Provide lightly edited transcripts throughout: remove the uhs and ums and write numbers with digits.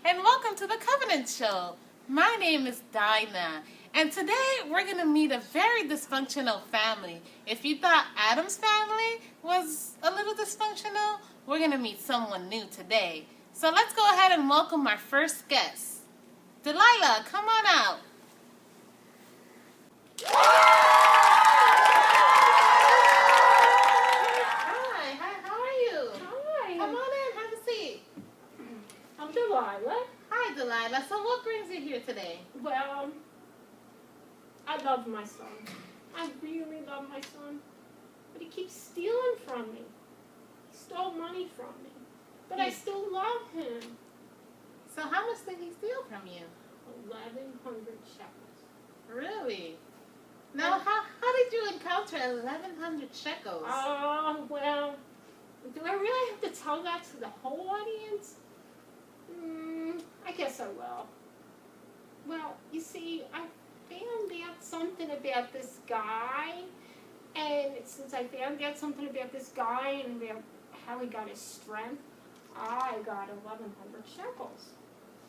and welcome to the Covenant Show. My name is Dinah, and today we're going to meet a very dysfunctional family. If you thought Adam's family was a little dysfunctional, we're going to meet someone new today. So let's go ahead and welcome our first guest. Delilah, come on out. Hi, how are you? Hi. Come on in, have a seat. I'm Delilah. Hi, Delilah. So what brings you here today? Well, I love my son. I really love my son. But he keeps stealing from me. He stole money from me. But I still love him. So how much did he steal from you? 1,100 shekels. Really? Now, how did you encounter 1,100 shekels? Well, do I really have to tell that to the whole audience? I guess I will. Well, you see, I found out something about this guy, and since I found out something about this guy and about how he got his strength, I got 1,100 shekels.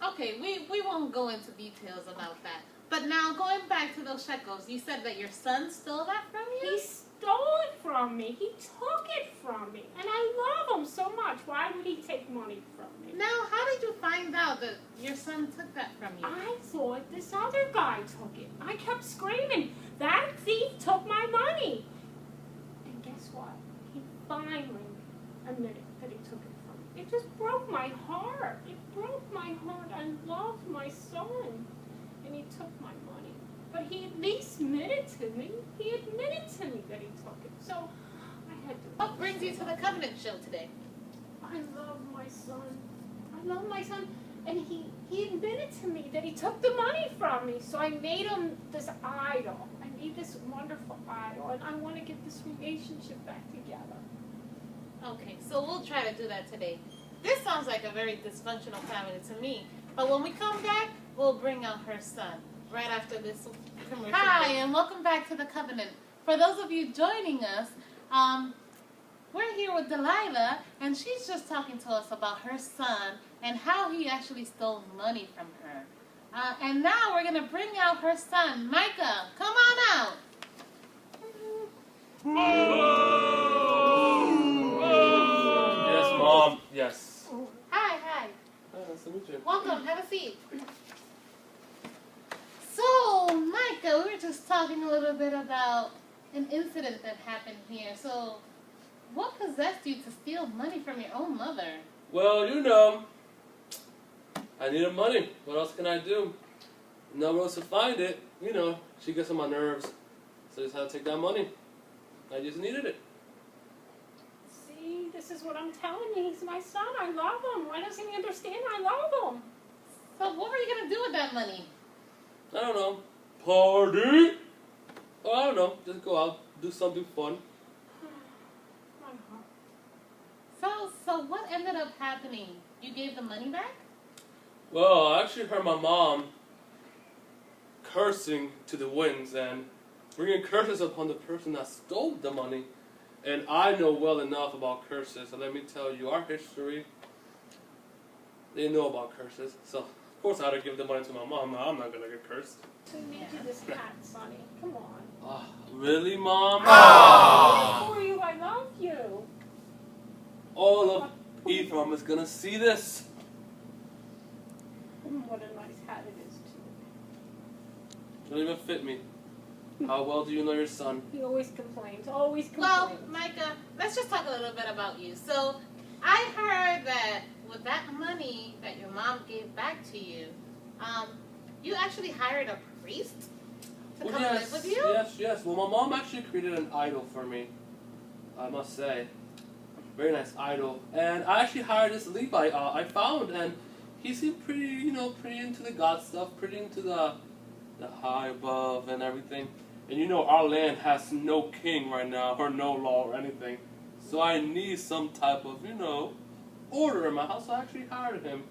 Okay, we won't go into details about that. But now, going back to those shekels, you said that your son stole that from you? He stole it from me. He took it from me. And I love him so much. Why would he take money from me? Now, how did you find out that your son took that from you? I thought this other guy took it. I kept screaming, that thief took my money. And guess what? He finally admitted that he took it from me. It just broke my heart. It broke my heart. I loved my son. And he took my money. But he at least admitted to me. He admitted to me that he took it. So I had to. What brings you to the Covenant Show today? I love my son. I love my son. And he admitted to me that he took the money from me. So I made him this idol. I made this wonderful idol. And I want to get this relationship back together. Okay, so we'll try to do that today. This sounds like a very dysfunctional family to me. But when we come back, we'll bring out her son right after this commercial. Hi, and welcome back to the Covenant. For those of you joining us, we're here with Delilah, and she's just talking to us about her son and how he actually stole money from her. And now we're going to bring out her son, Micah. Come on out. Yes, Mom. Yes. Hi. Oh, nice to meet you. Welcome. Have a seat. So, Micah, we were just talking a little bit about an incident that happened here. So, what possessed you to steal money from your own mother? Well, I needed money. What else can I do? Nowhere else to find it. She gets on my nerves. So I just had to take that money. I just needed it. See, this is what I'm telling you. He's my son. I love him. Why doesn't he understand I love him? So, what were you going to do with that money? I don't know. Party? Oh, I don't know. Just go out, do something fun. My heart. So what ended up happening? You gave the money back? Well, I actually heard my mom cursing to the winds and bringing curses upon the person that stole the money. And I know well enough about curses, so let me tell you, our history, they know about curses. So, of course, I had to give the money to my mom. I'm not going to get cursed. So you made you this cat, Sonny. Come on. Oh, really, Mom? For you, I love you. All of Ephraim is going to see this. What a nice hat it is, too. Don't even fit me. How well do you know your son? He always complains, always complains. Well, Micah, let's just talk a little bit about you. So, I heard that with that money that your mom gave back to you, you actually hired a priest to come live with you? Yes. Well, my mom actually created an idol for me, I must say. Very nice idol. And I actually hired this Levi I found, and he seemed pretty, pretty into the God stuff, pretty into the high above and everything. And our land has no king right now, or no law or anything. So I need some type of, order in my house. So I actually hired him.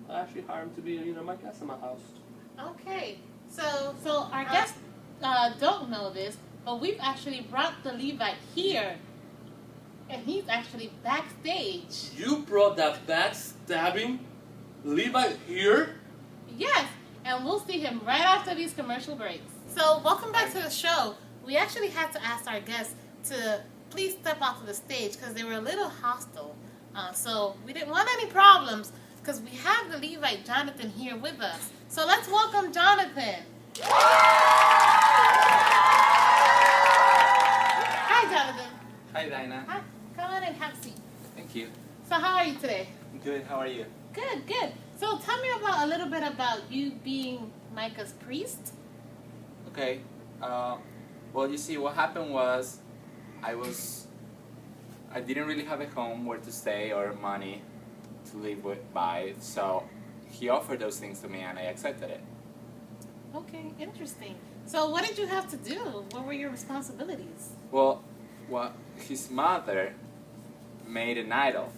I actually hired him to be, my guest in my house. Okay. So our guests don't know this, but we've actually brought the Levite here. And he's actually backstage. You brought that backstabbing Levi here? Yes, and we'll see him right after these commercial breaks. So, welcome back to the show. We actually had to ask our guests to please step off of the stage because they were a little hostile. So, we didn't want any problems because we have the Levite Jonathan here with us. So, let's welcome Jonathan. Hi, Jonathan. Hi, Dinah. Hi. Come on and have a seat. Thank you. So, how are you today? Good. How are you? Good, good. So, tell me about a little bit about you being Micah's priest. Okay. Well, you see, what happened was, I didn't really have a home where to stay or money to live by, so he offered those things to me and I accepted it. Okay, interesting. So, what did you have to do? What were your responsibilities? Well, his mother made an idol,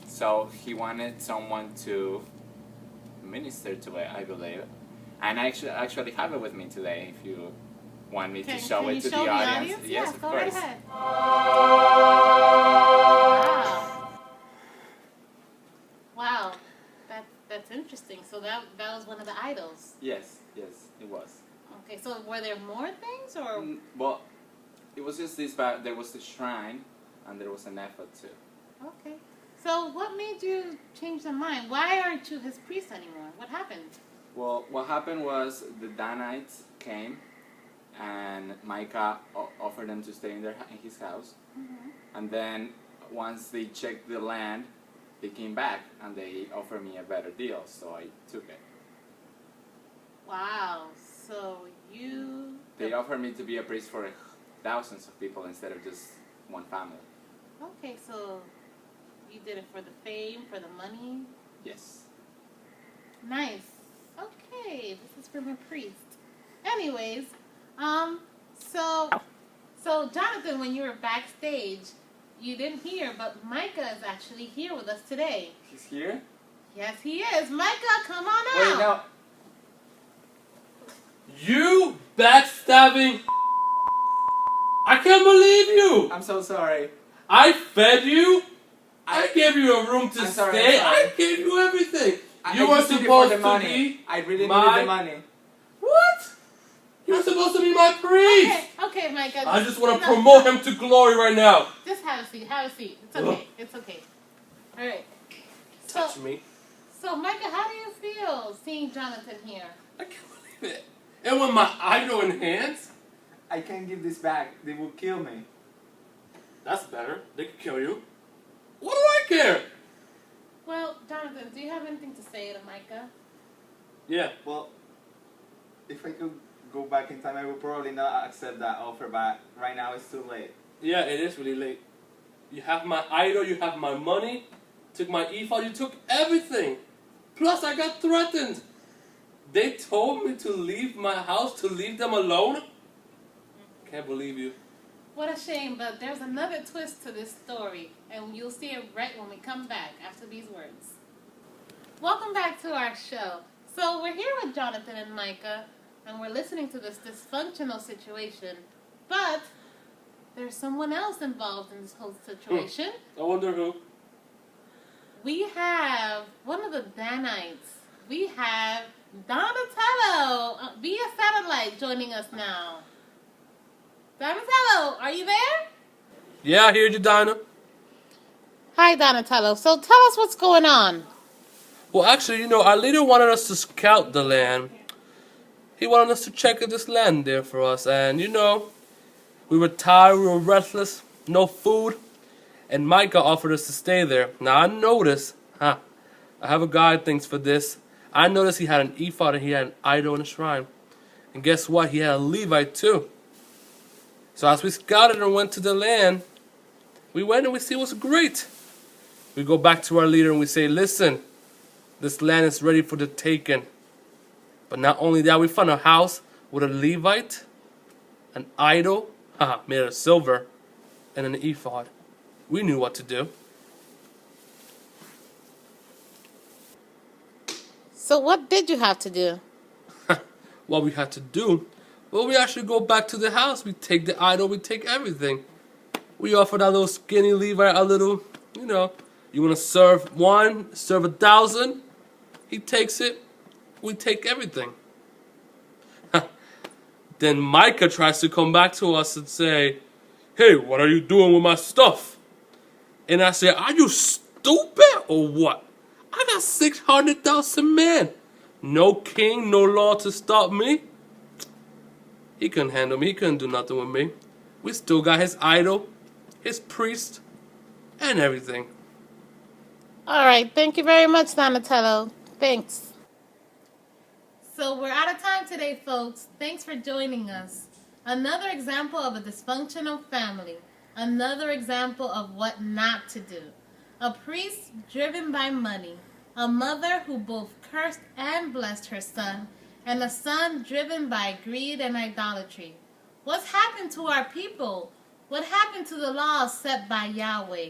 so he wanted someone to minister to it, I believe. And I actually have it with me today, if you want me to show it to the audience. Yes, of go course. right ahead. Wow. Wow. That's interesting. So that was one of the idols. Yes, it was. Okay, so were there more things or? Well, it was just this, but there was the shrine, and there was an effort too. Okay. So what made you change the mind? Why aren't you his priest anymore? What happened? Well, what happened was the Danites came, and Micah offered them to stay in his house. Mm-hmm. And then once they checked the land, they came back and they offered me a better deal, so I took it. Wow. So you... They offered me to be a priest for thousands of people instead of just one family. Okay, so you did it for the fame, for the money? Yes. Nice. Okay, this is from a priest. Anyways, so Jonathan, when you were backstage, you didn't hear, but Micah is actually here with us today. He's here? Yes, he is. Micah, come on out. Wait, no. You backstabbing! I can't believe you! I'm so sorry. I fed you. I gave you a room to I'm stay. sorry. I gave you everything. You I were just did it for supposed the to money. be I really my... needed the money. What? You were supposed to be my priest. Okay, Micah. I just want to promote him to glory right now. Just have a seat. Have a seat. It's okay. It's okay. All right. Touch me. So, Micah, how do you feel seeing Jonathan here? I can't believe it. And with my idol in hands? I can't give this back. They will kill me. That's better. They could kill you. What do I care? Well, Jonathan, do you have anything to say to Micah? Yeah. Well, if I could go back in time, I would probably not accept that offer, but right now it's too late. Yeah, it is really late. You have my idol, you have my money, took my ephod, you took everything. Plus, I got threatened. They told me to leave my house, to leave them alone. Can't believe you. What a shame, but there's another twist to this story, and you'll see it right when we come back after these words. Welcome back to our show. So we're here with Jonathan and Micah, and we're listening to this dysfunctional situation, but there's someone else involved in this whole situation. I wonder who. We have one of the Danites. We have Donatello via satellite joining us now. Donatello, are you there? Yeah, I hear you, Dinah. Hi, Donatello. So tell us what's going on. Well, actually, our leader wanted us to scout the land. He wanted us to check out this land there for us. And, we were tired, we were restless, no food. And Micah offered us to stay there. Now, I noticed, I have a guy who thinks for this. I noticed he had an ephod and he had an idol in a shrine. And guess what? He had a Levite too. So as we scouted and went to the land, we went and we see it was great. We go back to our leader and we say, listen, this land is ready for the taking. But not only that, we found a house with a Levite, an idol, made of silver, and an ephod. We knew what to do. So what did you have to do? What we had to do? Well, we actually go back to the house. We take the idol, we take everything. We offer that little skinny Levite a little, you want to serve one, serve 1,000. He takes it, we take everything. Then Micah tries to come back to us and say, hey, what are you doing with my stuff? And I say, are you stupid or what? I got 600,000 men. No king, no law to stop me. He couldn't handle me. He couldn't do nothing with me. We still got his idol, his priest, and everything. All right. Thank you very much, Donatello. Thanks. So we're out of time today, folks. Thanks for joining us. Another example of a dysfunctional family. Another example of what not to do. A priest driven by money. A mother who both cursed and blessed her son. And a son driven by greed and idolatry. What's happened to our people? What happened to the laws set by Yahweh?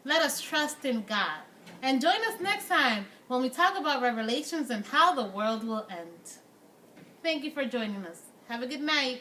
Let us trust in God. And join us next time when we talk about Revelations and how the world will end. Thank you for joining us. Have a good night.